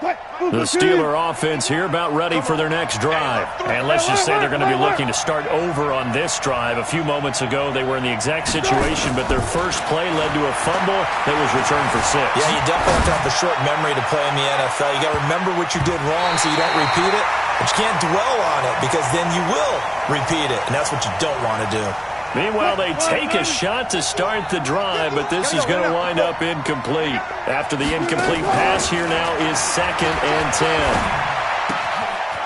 The Steeler offense here about ready for their next drive. And let's just say they're going to be looking to start over on this drive. A few moments ago, they were in the exact situation, but their first play led to a fumble that was returned for 6. Yeah, you definitely have to have a short memory to play in the NFL. You got to remember what you did wrong so you don't repeat it, but you can't dwell on it because then you will repeat it, and that's what you don't want to do. Meanwhile, they take a shot to start the drive, but this is going to wind up incomplete. After the incomplete pass, here now is 2nd and 10.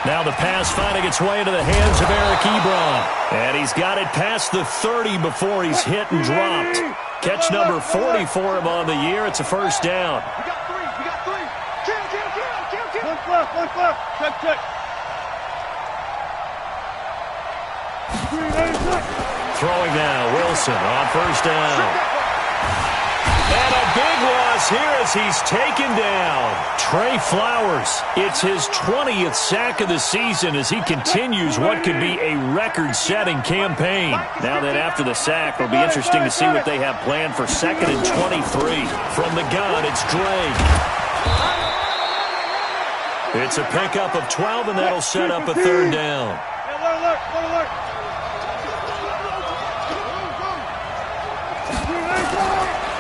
Now the pass finding its way into the hands of Eric Ebron. And he's got it past the 30 before he's hit and dropped. Catch number 40 for him on the year. It's a first down. We got 3. We got 3. Kill. One left. Check. Throwing now, Wilson on first down. And a big loss here as he's taken down. Trey Flowers, it's his 20th sack of the season as he continues what could be a record-setting campaign. Now that after the sack, it'll be interesting to see what they have planned for 2nd and 23. From the gun, it's Drake. It's a pickup of 12, and that'll set up a 3rd down. Alert.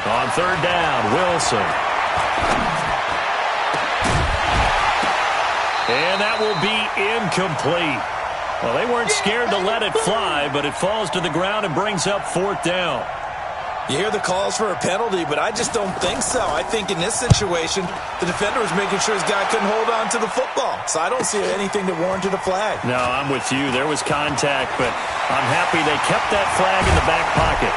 On 3rd down, Wilson. And that will be incomplete. Well, they weren't scared to let it fly, but it falls to the ground and brings up 4th down. You hear the calls for a penalty, but I just don't think so. I think in this situation, the defender was making sure his guy couldn't hold on to the football. So I don't see anything that warranted a flag. No, I'm with you. There was contact, but I'm happy they kept that flag in the back pocket.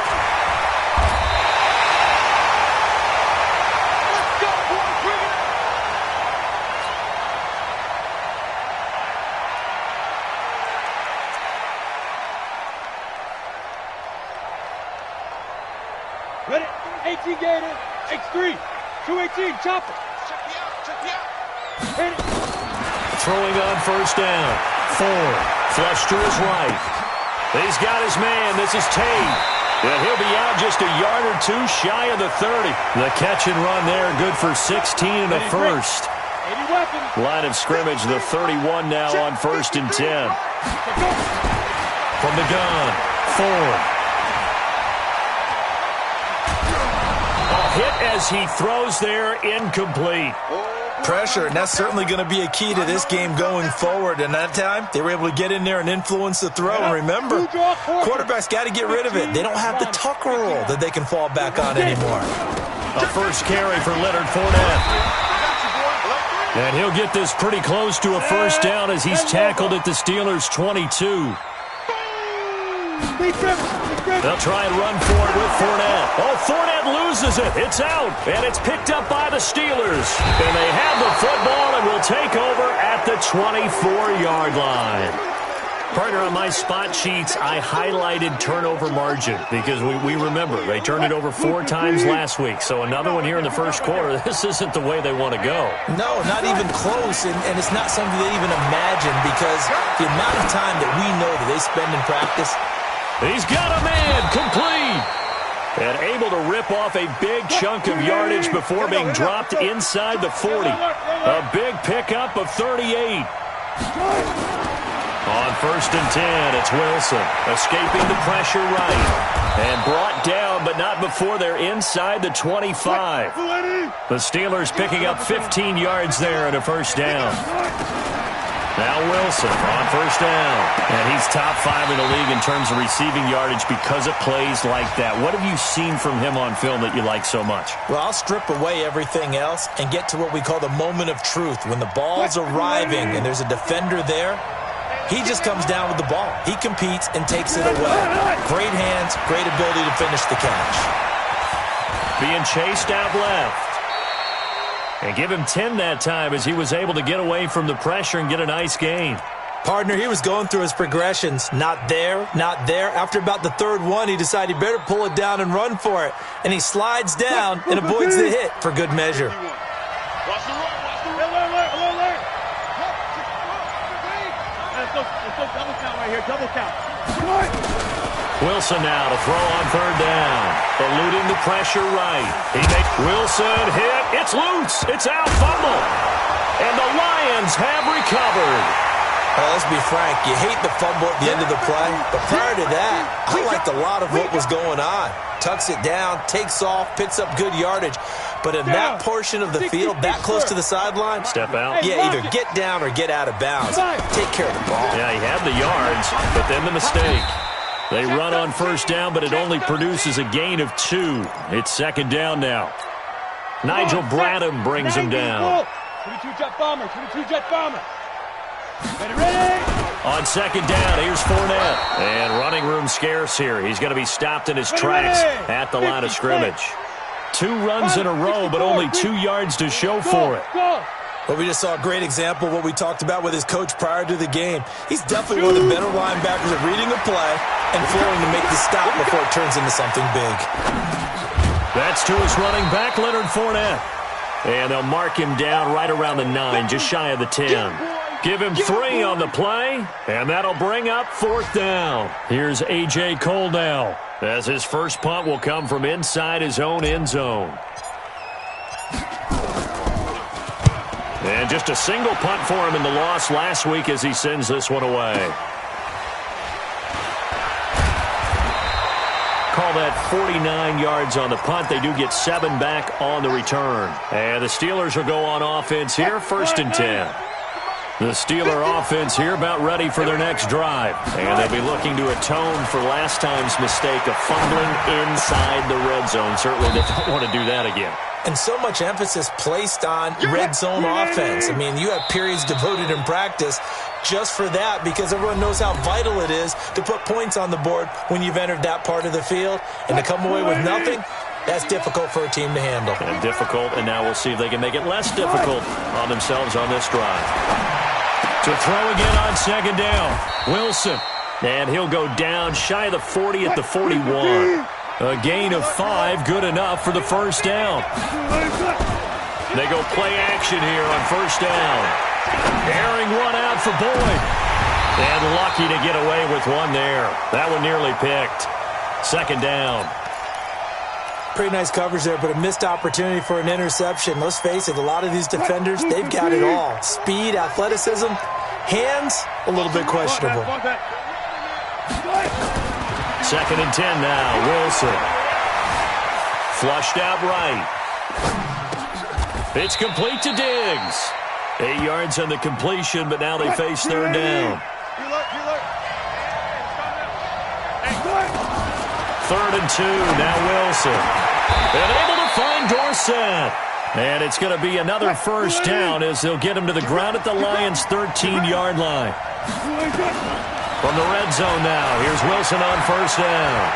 Ready? 18 Gator. X3. 218. Chopper. Check me out. Hit it. Throwing on first down. Ford. Flush to his right. He's got his man. This is Tate. And he'll be out just a yard or two shy of the 30. The catch and run there. Good for 16 and a first. Line of scrimmage, the 31 now on 1st and 10. From the gun. Ford. Hit as he throws there, incomplete. Pressure, and that's certainly going to be a key to this game going forward. And that time, they were able to get in there and influence the throw. And remember, quarterbacks got to get rid of it. They don't have the tuck rule that they can fall back on anymore. A first carry for Leonard Fournette. And he'll get this pretty close to a first down as he's tackled at the Steelers' 22. They'll try and run for it with Fournette. Oh, Fournette loses it. It's out, and it's picked up by the Steelers. And they have the football and will take over at the 24-yard line. Partner, on my spot sheets, I highlighted turnover margin because we remember they turned it over 4 times last week. So another one here in the first quarter. This isn't the way they want to go. No, not even close, and it's not something they even imagine because the amount of time that we know that they spend in practice. He's got a man, complete. And able to rip off a big chunk of yardage before being dropped inside the 40. A big pickup of 38. On 1st and 10, it's Wilson, escaping the pressure right. And brought down, but not before they're inside the 25. The Steelers picking up 15 yards there and a first down. Now Wilson on first down. And he's top 5 in the league in terms of receiving yardage because of plays like that. What have you seen from him on film that you like so much? Well, I'll strip away everything else and get to what we call the moment of truth. When the ball's arriving and there's a defender there, he just comes down with the ball. He competes and takes it away. Great hands, great ability to finish the catch. Being chased out left. And give him 10 that time as he was able to get away from the pressure and get a nice gain. Partner, he was going through his progressions. Not there, not there. After about the 3rd one, he decided he better pull it down and run for it. And he slides down and avoids the hit for good measure. Watch the run. Let's go double count right here. Double count. Wilson now to throw on 3rd down. Eluding the pressure right. He makes Wilson hit. It's loose. It's out. Fumble. And the Lions have recovered. Let's be frank, you hate the fumble at the end of the play, but prior to that, I liked a lot of what was going on. Tucks it down, takes off, picks up good yardage. But in that portion of the field, that close to the sideline, step out. Yeah, either get down or get out of bounds. Take care of the ball. Yeah, he had the yards, but then the mistake. They run on first down, but it only produces a gain of 2. It's second down now. Nigel Bradham brings him down. 22-jet bomber, 22-jet bomber. Ready. On second down, here's Fournette. And running room scarce here. He's going to be stopped in his tracks at the line of scrimmage. 2 runs in a row, but only 2 yards to show for it. Well, we just saw a great example of what we talked about with his coach prior to the game. He's definitely one of the better linebackers at reading a play and flowing to make the stop before it turns into something big. That's to his running back, Leonard Fournette. And they'll mark him down right around the 9, just shy of the 10. Give him 3 on the play, and that'll bring up 4th down. Here's A.J. Cole now, as his first punt will come from inside his own end zone. And just a single punt for him in the loss last week as he sends this one away. Call that 49 yards on the punt. They do get 7 back on the return. And the Steelers will go on offense here, 1st and 10. The Steeler offense here about ready for their next drive. And they'll be looking to atone for last time's mistake of fumbling inside the red zone. Certainly they don't want to do that again. And so much emphasis placed on red zone offense. I mean, you have periods devoted in practice just for that because everyone knows how vital it is to put points on the board when you've entered that part of the field. And to come away with nothing, that's difficult for a team to handle. And difficult, and now we'll see if they can make it less difficult on themselves on this drive. To throw again on second down, Wilson. And he'll go down shy of the 40 at the 41. A gain of 5, good enough for the first down. They go play action here on first down. Airing one out for Boyd. And lucky to get away with one there. That one nearly picked. Second down. Pretty nice coverage there, but a missed opportunity for an interception. Let's face it, a lot of these defenders, they've got it all. Speed, athleticism, hands, a little bit questionable. Second and 10 now, Wilson. Flushed out right. It's complete to Diggs. 8 yards on the completion, but now they face third down. Third and 2, now Wilson. And able to find Dorsett. And it's going to be another first down as they'll get him to the ground at the Lions' 13-yard line. From the red zone now, here's Wilson on first down.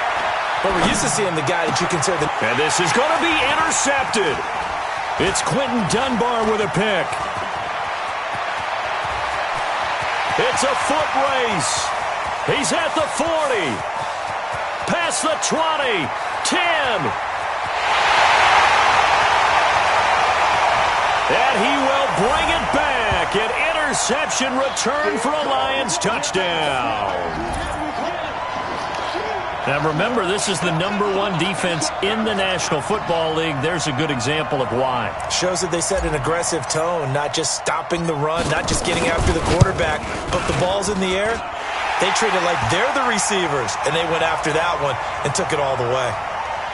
Well, we're used to seeing the guy that you consider the... And this is going to be intercepted. It's Quentin Dunbar with a pick. It's a foot race. He's at the 40. Past the 20. 10. And he will bring it back. An interception return for a Lions touchdown. Now remember, this is the #1 defense in the National Football League. There's a good example of why. Shows that they set an aggressive tone, not just stopping the run, not just getting after the quarterback, but the ball's in the air. They treat it like they're the receivers, and they went after that one and took it all the way.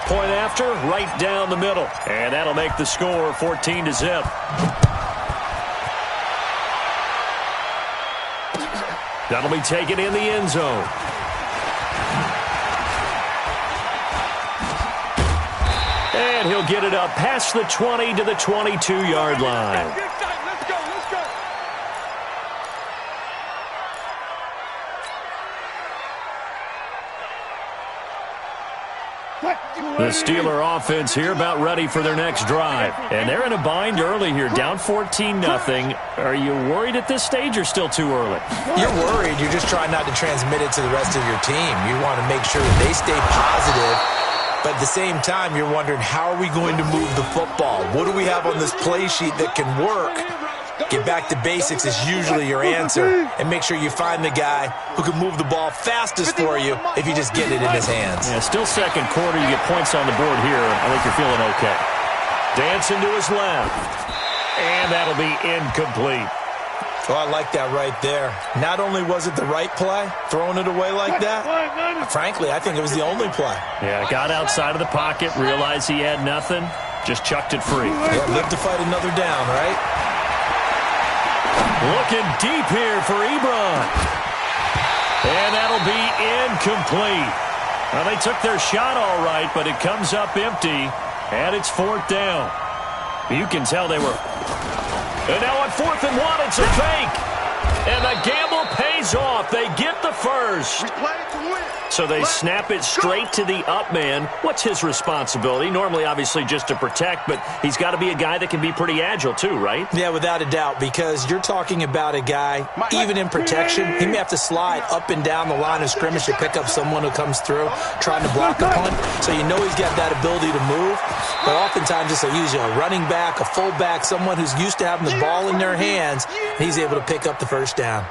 Point after, right down the middle. And that'll make the score 14-0. That'll be taken in the end zone. And he'll get it up past the 20 to the 22-yard line. The Steeler offense here about ready for their next drive. And they're in a bind early here, down 14-0. Are you worried at this stage or still too early? You're worried. You're just trying not to transmit it to the rest of your team. You want to make sure that they stay positive. But at the same time, you're wondering, how are we going to move the football? What do we have on this play sheet that can work? Get back to basics is usually your answer. And make sure you find the guy who can move the ball fastest for you if you just get it in his hands. Yeah, still second quarter. You get points on the board here. I think you're feeling okay. Dancing to his left. And that'll be incomplete. Oh, I like that right there. Not only was it the right play, throwing it away like that, frankly, I think it was the only play. Yeah, got outside of the pocket, realized he had nothing, just chucked it free. Yeah, live to fight another down, right? Looking deep here for Ebron. And that'll be incomplete. Well, they took their shot all right, but it comes up empty, and it's 4th down. You can tell they were... And now on 4th and 1, it's a fake. And the gamble pays off. They get the first. So they snap it straight to the up man. What's his responsibility? Normally, obviously, just to protect, but he's got to be a guy that can be pretty agile too, right? Yeah, without a doubt, because you're talking about a guy, even in protection, he may have to slide up and down the line of scrimmage to pick up someone who comes through trying to block a punt. So you know he's got that ability to move. But oftentimes, just usually a running back, a fullback, someone who's used to having the ball in their hands, he's able to pick up the first down.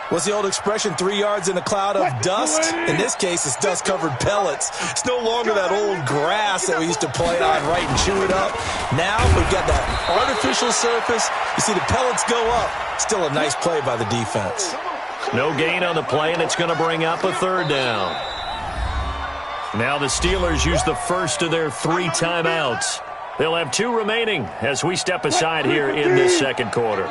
What's the old expression, 3 yards in a cloud of dust? In this case, it's dust-covered pellets. It's no longer that old grass that we used to play on, right, and chew it up. Now we've got that artificial surface. You see the pellets go up. Still a nice play by the defense. No gain on the play, and it's going to bring up a 3rd down. Now the Steelers use the first of their 3 timeouts. They'll have 2 remaining as we step aside here in this second quarter.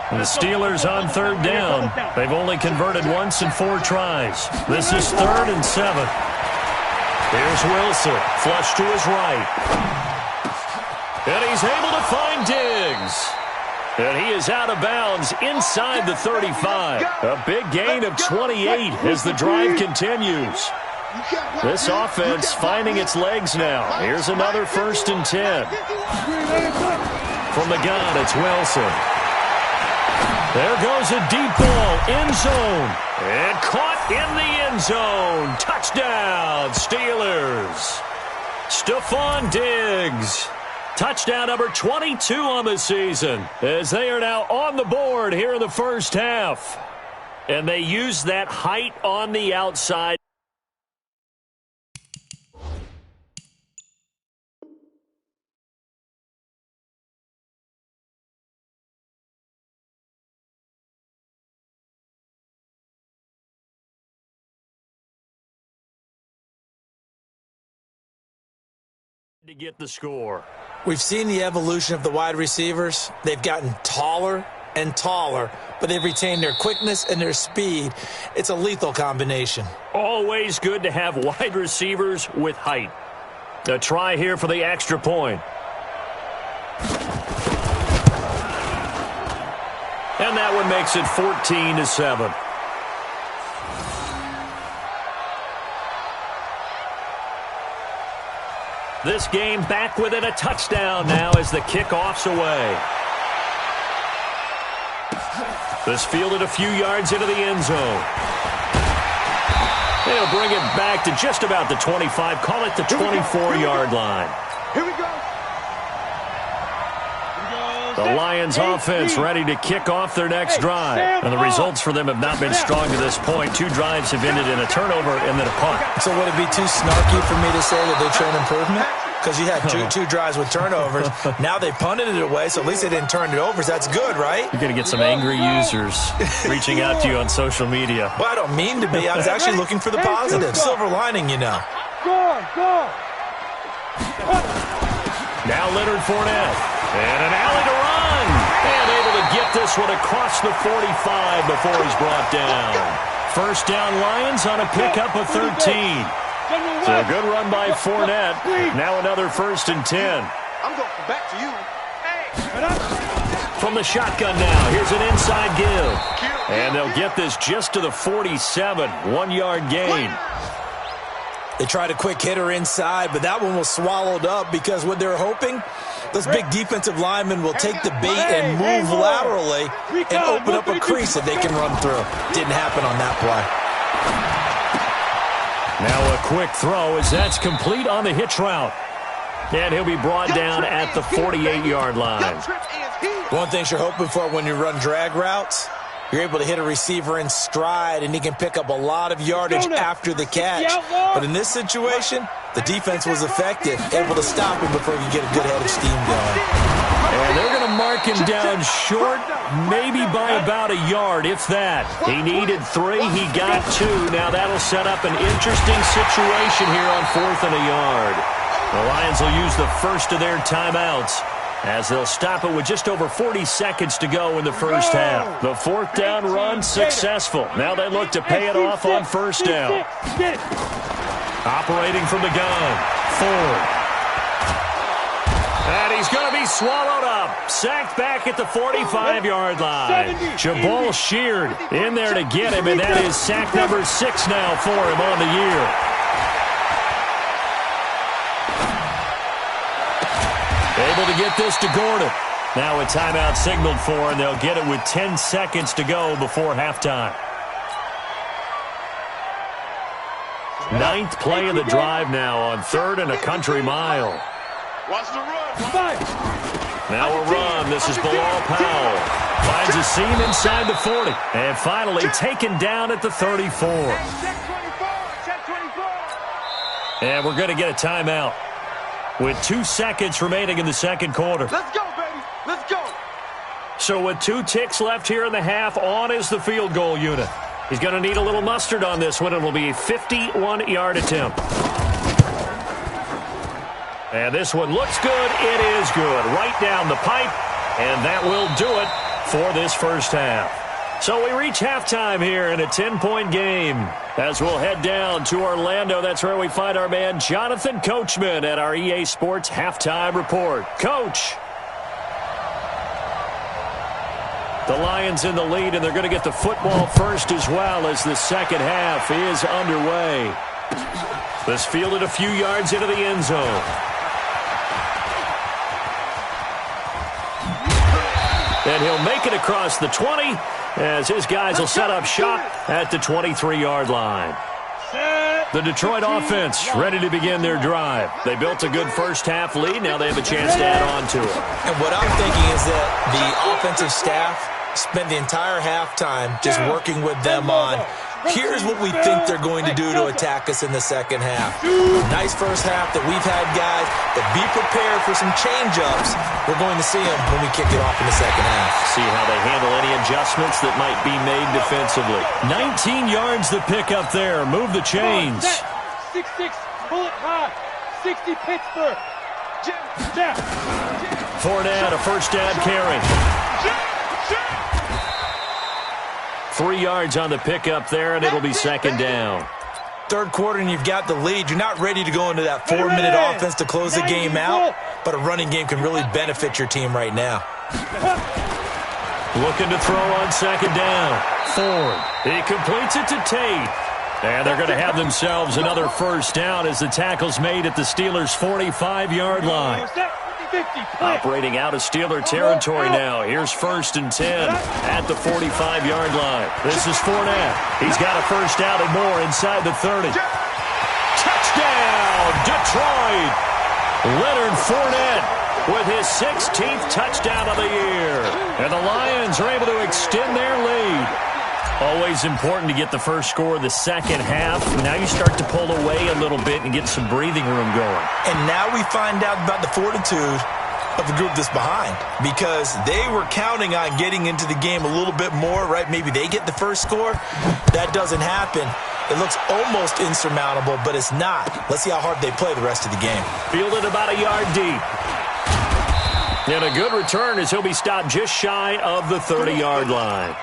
The Steelers on 3rd down. They've only converted once in 4 tries. This is 3rd and 7. Here's Wilson, flush to his right. And he's able to find Diggs. And he is out of bounds inside the 35. A big gain of 28 as the drive continues. This offense finding its legs now. Here's another 1st and 10. From the gun, it's Wilson. There goes a deep ball, end zone, and caught in the end zone. Touchdown, Steelers. Stephon Diggs. Touchdown number 22 on the season, as they are now on the board here in the first half. And they use that height on the outside. To get the score. We've seen the evolution of the wide receivers. They've gotten taller and taller, but they've retained their quickness and their speed. It's a lethal combination. Always good to have wide receivers with height. A try here for the extra point. And that one makes it 14-7. This game back within a touchdown now as the kickoff's away. This fielded a few yards into the end zone. They'll bring it back to just about the 25. Call it the 24-yard line. Here we go. The Lions offense ready to kick off their next drive. And the results for them have not been strong to this point. 2 drives have ended in a turnover and then a punt. So would it be too snarky for me to say that they've shown improvement? Because you had two drives with turnovers. Now they punted it away, so at least they didn't turn it over. So that's good, right? You're going to get some angry users reaching out to you on social media. Well, I don't mean to be. I was actually looking for the positive. Silver lining, you know. Go. Now Leonard Fournette. And an alley to run. And able to get this one across the 45 before he's brought down. First down Lions on a pickup of 13. So a good run by Fournette. Now another 1st and 10. I'm going back to you. From the shotgun now, here's an inside give. And they'll get this just to the 47. 1-yard gain. They tried a quick hitter inside, but that one was swallowed up because what they're hoping, those big defensive linemen will take the bait and move laterally and open up a crease that they can run through. Didn't happen on that play. Now a quick throw as that's complete on the hitch route. And he'll be brought down at the 48-yard line. One thing you're hoping for when you run drag routes, you're able to hit a receiver in stride, and he can pick up a lot of yardage after the catch. But in this situation, The defense was effective, able to stop him before he could get a good head of steam going. And they're going to mark him down short, maybe by about a yard, if that. He needed 3. He got 2. Now that'll set up an interesting situation here on 4th and a yard. The Lions will use the first of their timeouts as they'll stop it with just over 40 seconds to go in the first half. The 4th down run successful. Now they look to pay it off on 1st down. Operating from the gun, Ford. And he's going to be swallowed up. Sacked back at the 45-yard line. Jabal sheared in there to get him, and that is sack number 6 now for him on the year. Able to get this to Gordon. Now a timeout signaled for, and they'll get it with 10 seconds to go before halftime. 9th play of the drive now on 3rd and a country mile. Watch the run. Now a run. This is Bilal Powell. Finds a seam inside the 40. And finally taken down at the 34. And we're going to get a timeout with 2 seconds remaining in the second quarter. Let's go, baby. Let's go. So with 2 ticks left here in the half, on is the field goal unit. He's going to need a little mustard on this one. It'll be a 51-yard attempt. And this one looks good. It is good. Right down the pipe. And that will do it for this first half. So we reach halftime here in a 10-point game. As we'll head down to Orlando, that's where we find our man Jonathan Coachman at our EA Sports Halftime Report. Coach. The Lions in the lead, and they're going to get the football first as well as the second half is underway. This fielded a few yards into the end zone. And he'll make it across the 20 as his guys will set up shop at the 23-yard line. The Detroit offense ready to begin their drive. They built a good first-half lead. Now they have a chance to add on to it. And what I'm thinking is that the offensive staff spent the entire halftime just working with them on, here's what we think they're going to do to attack us in the second half. Nice first half that we've had, guys, but be prepared for some change-ups. We're going to see them when we kick it off in the second half. See how they handle any adjustments that might be made defensively. 19 yards the pick up there. Move the chains. 6-6, bullet high. 60 Pittsburgh. Fournette, a first down carry. 3 yards on the pickup there, and it'll be second down. Third quarter, and you've got the lead. You're not ready to go into that 4-minute offense to close the game out, but a running game can really benefit your team right now. Looking to throw on second down. Ford. He completes it to Tate. And they're going to have themselves another first down as the tackle's made at the Steelers' 45-yard line. Operating out of Steeler territory now. Here's 1st and 10 at the 45-yard line. This is Fournette. He's got a first down and more inside the 30. Touchdown, Detroit! Leonard Fournette with his 16th touchdown of the year. And the Lions are able to extend their lead. Always important to get the first score of the second half. Now you start to pull away a little bit and get some breathing room going. And now we find out about the fortitude of the group that's behind, because they were counting on getting into the game a little bit more, right? Maybe they get the first score. That doesn't happen. It looks almost insurmountable, but it's not. Let's see how hard they play the rest of the game. Fielded about a yard deep. And a good return as he'll be stopped just shy of the 30-yard line.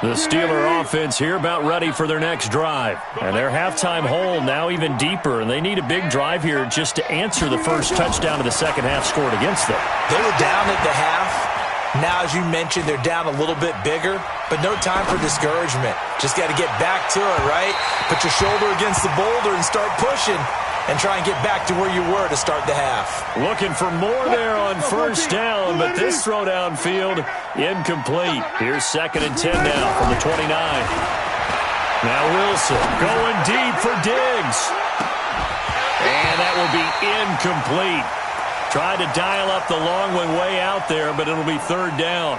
The Steeler offense here about ready for their next drive. And their halftime hole now even deeper, and they need a big drive here just to answer the first touchdown of the second half scored against them. They were down at the half. Now, as you mentioned, they're down a little bit bigger, but no time for discouragement. Just got to get back to it, right? Put your shoulder against the boulder and start pushing. And try and get back to where you were to start the half. Looking for more there on first down, but this throw downfield incomplete. Here's 2nd and 10 now from the 29. Now Wilson going deep for Diggs. And that will be incomplete. Tried to dial up the long one way out there, but it'll be 3rd down.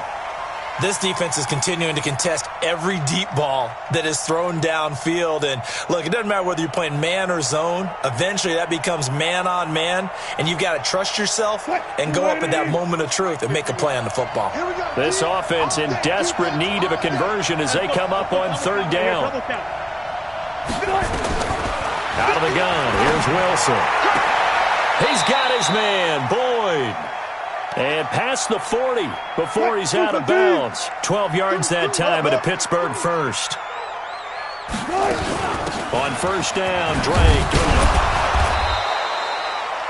This defense is continuing to contest every deep ball that is thrown downfield. And, look, it doesn't matter whether you're playing man or zone. Eventually, that becomes man-on-man, and you've got to trust yourself and go up at that moment of truth and make a play on the football. This offense in desperate need of a conversion as they come up on third down. Out of the gun, here's Wilson. He's got his man, Boyd. And past the 40 before he's out of bounds. 12 yards that time at a Pittsburgh first. On first down, Drake.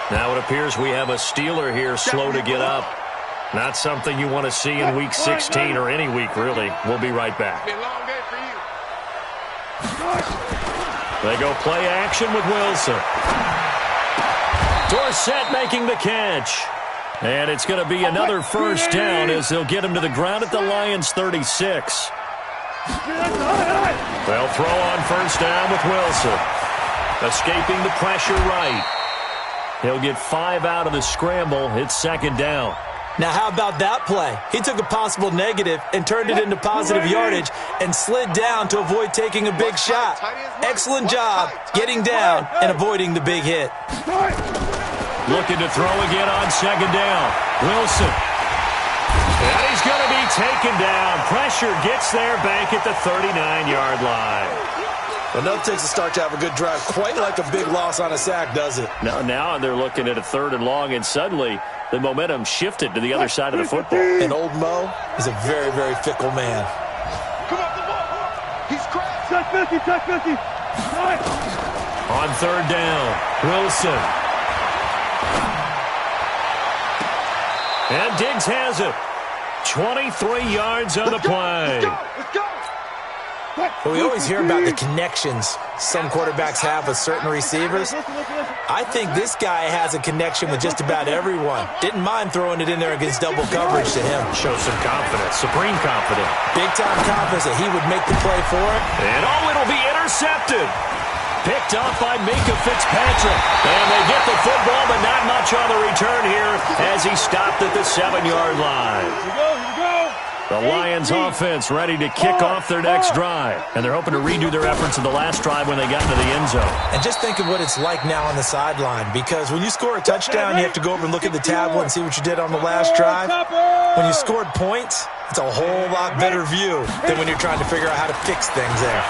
Now it appears we have a Steeler here slow to get up. Not something you want to see in Week 16 or any week, really. We'll be right back. They go play action with Wilson. Dorsett making the catch. And it's going to be another first down as they'll get him to the ground at the Lions' 36. They'll throw on first down with Wilson. Escaping the pressure right. He'll get 5 out of the scramble. It's second down. Now, how about that play? He took a possible negative and turned it into positive yardage and slid down to avoid taking a big shot. Excellent job getting down and avoiding the big hit. Looking to throw again on second down. Wilson. And he's going to be taken down. Pressure gets there back at the 39-yard line. Enough takes a start to have a good drive. Quite like a big loss on a sack, does it? Now they're looking at a third and long, and suddenly the momentum shifted to the other side of the football. And old Mo is a very, very fickle man. Come on, the ball. He's cracked. Touch 50, touch 50. On third down, Wilson. And Diggs has it. 23 yards on the play. Let's go. Well, we always hear about the connections some quarterbacks have with certain receivers. I think this guy has a connection with just about everyone. Didn't mind throwing it in there against double coverage to him. Shows some confidence, supreme confidence. Big-time confidence that he would make the play for it. And it'll be intercepted. Picked off by Minka Fitzpatrick. And they get the football, but not much on the return here as he stopped at the 7-yard line. Here we go. The Lions offense ready to kick off their next drive. And they're hoping to redo their efforts in the last drive when they got into the end zone. And just think of what it's like now on the sideline, because when you score a touchdown, you have to go over and look at the tablet and see what you did on the last drive. When you scored points, it's a whole lot better view than when you're trying to figure out how to fix things there.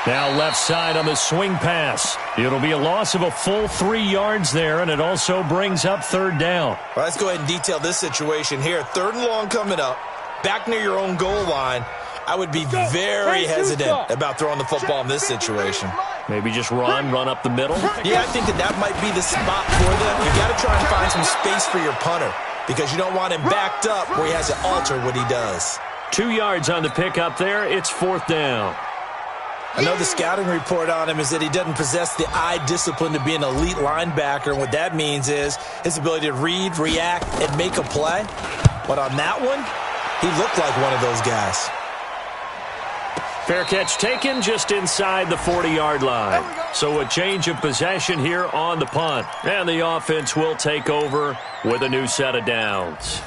Now left side on the swing pass. It'll be a loss of a full 3 yards there, and it also brings up third down. Well, let's go ahead and detail this situation here. Third and long coming up, back near your own goal line. I would be very hesitant about throwing the football in this situation. Maybe just run up the middle. Yeah, I think that might be the spot for them. You got to try and find some space for your punter because you don't want him backed up where he has to alter what he does. 2 yards on the pickup there. It's fourth down. I know the scouting report on him is that he doesn't possess the eye discipline to be an elite linebacker. And what that means is his ability to read, react, and make a play. But on that one, he looked like one of those guys. Fair catch taken just inside the 40-yard line. So a change of possession here on the punt. And the offense will take over with a new set of downs.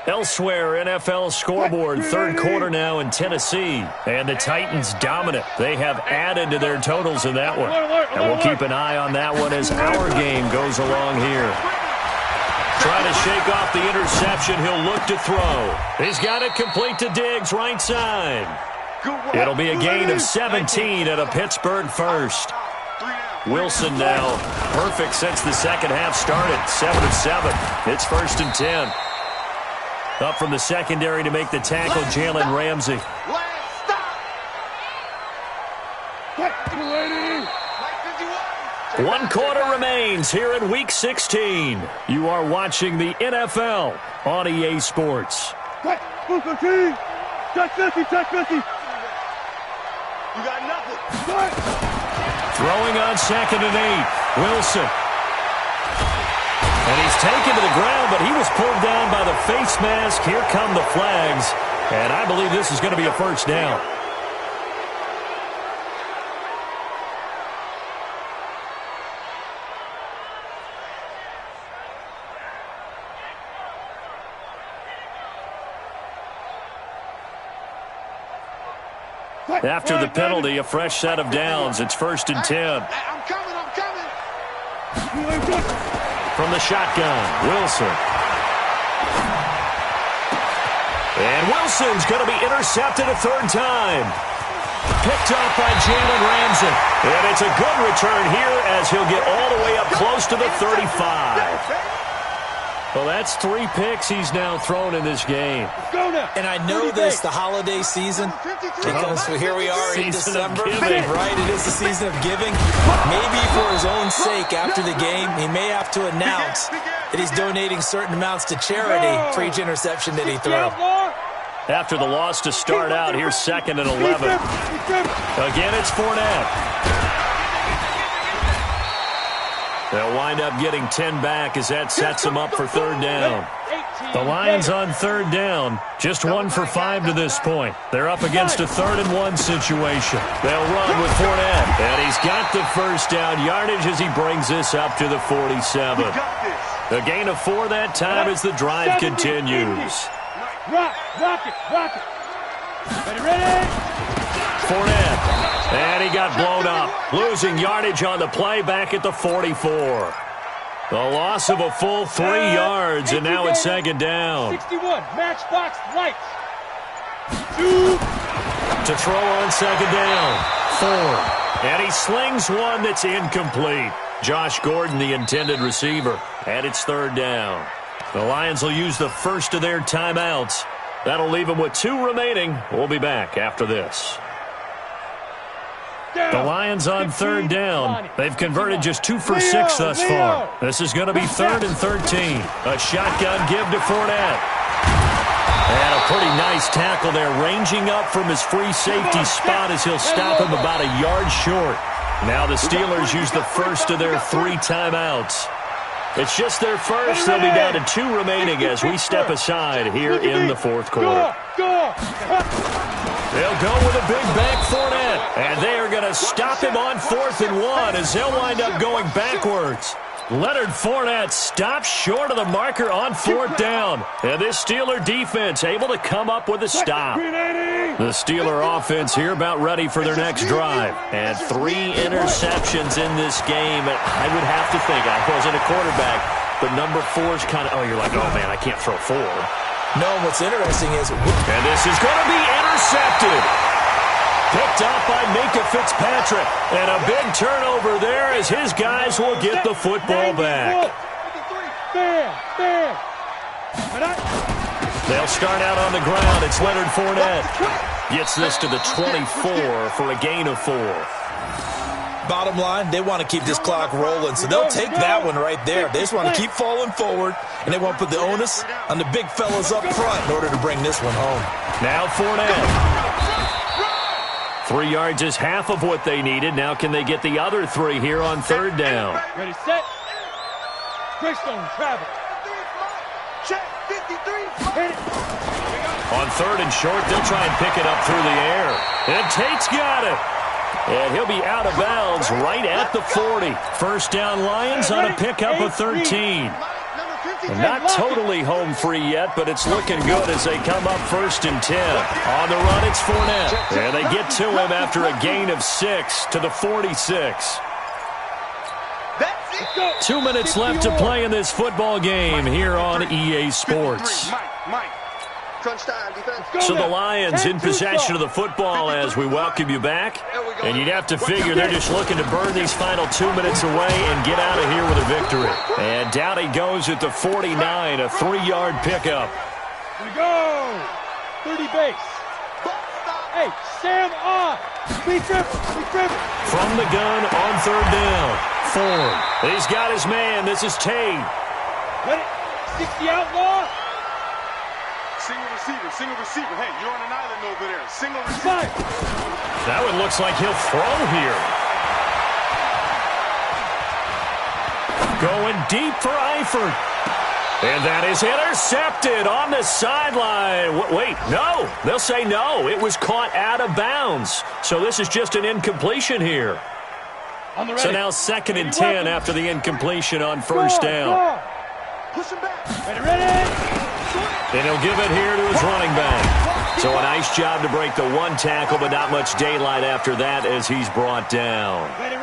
Elsewhere, NFL scoreboard, third quarter now in Tennessee. And the Titans dominant. They have added to their totals in that one. And we'll keep an eye on that one as our game goes along here. Trying to shake off the interception. He'll look to throw. He's got it complete to Diggs, right side. It'll be a gain of 17 at a Pittsburgh first. Wilson now perfect since the second half started. 7 of 7. It's first and 10. Up from the secondary to make the tackle, Jalen Ramsey. One quarter remains here in Week 16. You are watching the NFL on EA Sports. Touch 50, touch 50. You got nothing. Throwing on second and 8. Wilson. And he's taken to the ground, but he was pulled down by the face mask. Here come the flags. And I believe this is going to be a first down. After the penalty, a fresh set of downs. It's 1st and 10. I'm coming. From the shotgun, Wilson. And Wilson's going to be intercepted a 3rd time. Picked off by Jalen Ramsey. And it's a good return here as he'll get all the way up close to the 35. Well, that's 3 picks he's now thrown in this game. And I know this, the holiday season, because here we are in December. Right, it is the season of giving. Maybe for his own sake, after the game, he may have to announce that he's donating certain amounts to charity for each interception that he throws. After the loss to start out, here's 2nd and 11. Again, it's Fournette. They'll wind up getting 10 back as that sets them up for 3rd down. The Lions on 3rd down, just 1 for 5 to this point. They're up against a 3rd and 1 situation. They'll run with Fournette, and he's got the 1st down yardage as he brings this up to the 47. A gain of 4 that time as the drive continues. Rock it. Ready? Fournette. And he got blown up, losing yardage on the play back at the 44. The loss of a full 3 yards, and now it's 2nd down. 61, matchbox lights. 2. To throw on 2nd down, Ford. And he slings one that's incomplete. Josh Gordon, the intended receiver, and it's 3rd down. The Lions will use the first of their timeouts. That'll leave them with 2 remaining. We'll be back after this. The Lions on 3rd down. They've converted just 2 for 6 thus far. This is going to be 3rd and 13. A shotgun give to Fournette. And a pretty nice tackle there, ranging up from his free safety spot as he'll stop him about a yard short. Now the Steelers use the first of their 3 timeouts. It's just their first. They'll be down to 2 remaining as we step aside here in the 4th quarter. They'll go with a big bank Fournette, and they are going to stop him on 4th and 1 as they'll wind up going backwards. Leonard Fournette stops short of the marker on 4th down, and this Steeler defense able to come up with a stop. The Steeler offense here about ready for their next drive, and 3 interceptions in this game. I would have to think, I wasn't a quarterback, but number 4 is kind of, you're like, oh man, I can't throw 4. No, what's interesting is... And this is going to be intercepted. Picked off by Minkah Fitzpatrick. And a big turnover there as his guys will get the football back. They'll start out on the ground. It's Leonard Fournette. Gets this to the 24 for a gain of 4. Bottom line, they want to keep this clock rolling, so they'll take that one right there. They just want to keep falling forward, and they want to put the onus on the big fellas up front in order to bring this one home. Now Fournette. 3 yards is half of what they needed. Now can they get the other 3 here on 3rd down? Ready, set. Greystone, travel. Check, 53. Hit it. On 3rd and short, they'll try and pick it up through the air. And Tate's got it. And he'll be out of bounds right at the 40. 1st down Lions on a pickup of 13. And not totally home free yet, but it's looking good as they come up 1st and 10. On the run, it's Fournette. And they get to him after a gain of 6 to the 46. 2 minutes left to play in this football game here on EA Sports. So the Lions in possession of the football as we welcome you back. And you'd have to figure they're just looking to burn these final 2 minutes away and get out of here with a victory. And down he goes at the 49, a 3-yard pickup. Here we go. 30 base. Hey, Sam on. Speed trip. From the gun on 3rd down. Ford. He's got his man. This is Tate. Ready? 60 outlaw. Single receiver. Hey, you're on an island over there. Single receiver. That one looks like he'll throw here. Going deep for Eifert. And that is intercepted on the sideline. Wait, no. They'll say no. It was caught out of bounds. So this is just an incompletion here. So now 2nd and 10 after the incompletion on 1st down. Push him back. Ready. And he'll give it here to his running back. So a nice job to break the one tackle, but not much daylight after that as he's brought down. Ready.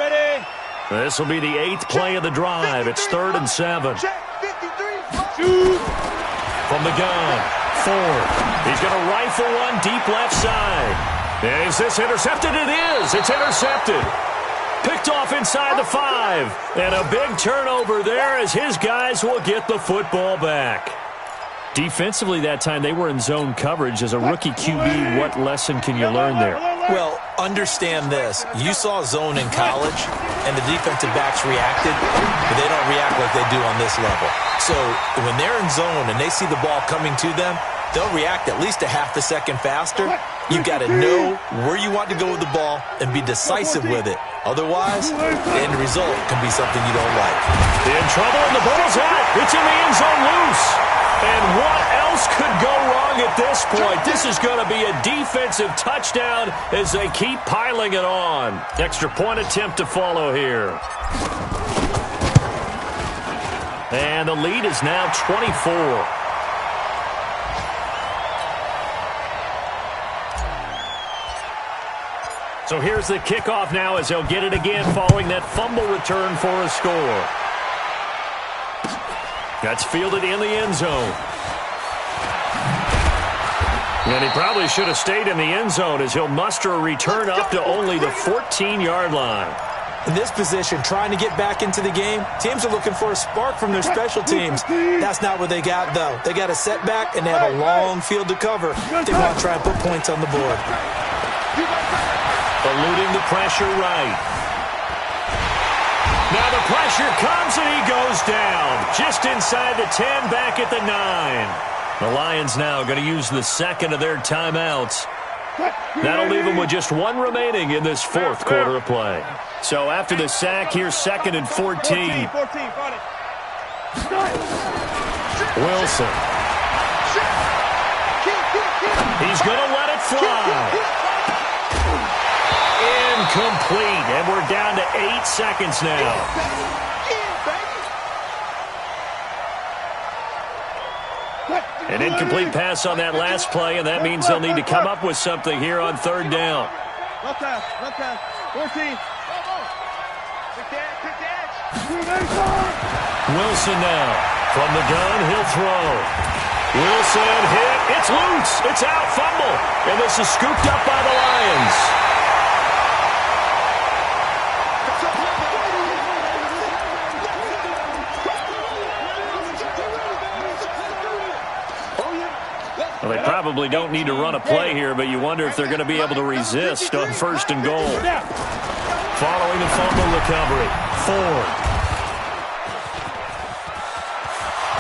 This will be the 8th play of the drive. It's 3rd and 7. From the gun, Ford. He's going to rifle one deep left side. Is this intercepted? It is. It's intercepted. Picked off inside the 5. And a big turnover there as his guys will get the football back. Defensively that time, they were in zone coverage. As a rookie QB, what lesson can you learn there? Well, understand this. You saw zone in college, and the defensive backs reacted, but they don't react like they do on this level. So when they're in zone and they see the ball coming to them, they'll react at least a half a second faster. You've got to know where you want to go with the ball and be decisive with it. Otherwise, the end result can be something you don't like. In trouble, and the ball's out. It's in the end zone loose. And what else could go wrong at this point? This is going to be a defensive touchdown as they keep piling it on. Extra point attempt to follow here. And the lead is now 24. So here's the kickoff now as they'll get it again following that fumble return for a score. That's fielded in the end zone. And he probably should have stayed in the end zone as he'll muster a return up to only the 14-yard line. In this position, trying to get back into the game, teams are looking for a spark from their special teams. That's not what they got, though. They got a setback, and they have a long field to cover. They want to try and put points on the board. Eluding the pressure right. Now the pressure comes, and he goes down. Just inside the 10, back at the 9. The Lions now going to use the second of their timeouts. That'll leave them with just one remaining in this 4th quarter of play. So after the sack, here's 2nd and 14. Wilson. He's going to let it fly. Incomplete, and we're down to 8 seconds now. An incomplete pass on that last play, and that means they'll need to come up with something here on 3rd down. Left pass, 14. Wilson now. From the gun, he'll throw. Wilson hit. It's loose. It's out. Fumble. And this is scooped up by the Lions. Well, they probably don't need to run a play here, but you wonder if they're going to be able to resist on 1st and goal. Following the fumble recovery, Ford.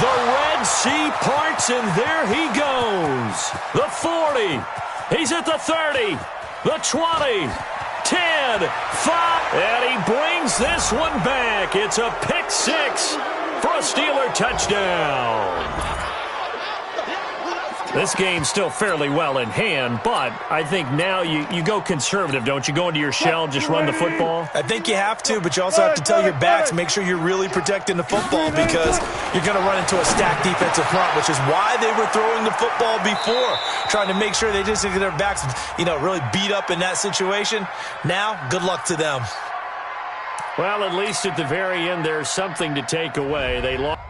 The Red Sea parts, and there he goes. The 40. He's at the 30. The 20. 10. 5. And he brings this one back. It's a pick 6 for a Steeler touchdown. This game's still fairly well in hand, but I think now you go conservative, don't you? Go into your shell, just run the football? I think you have to, but you also have to tell your backs, make sure you're really protecting the football because you're going to run into a stacked defensive front, which is why they were throwing the football before, trying to make sure they just get their backs, really beat up in that situation. Now, good luck to them. Well, at least at the very end, there's something to take away. They lost.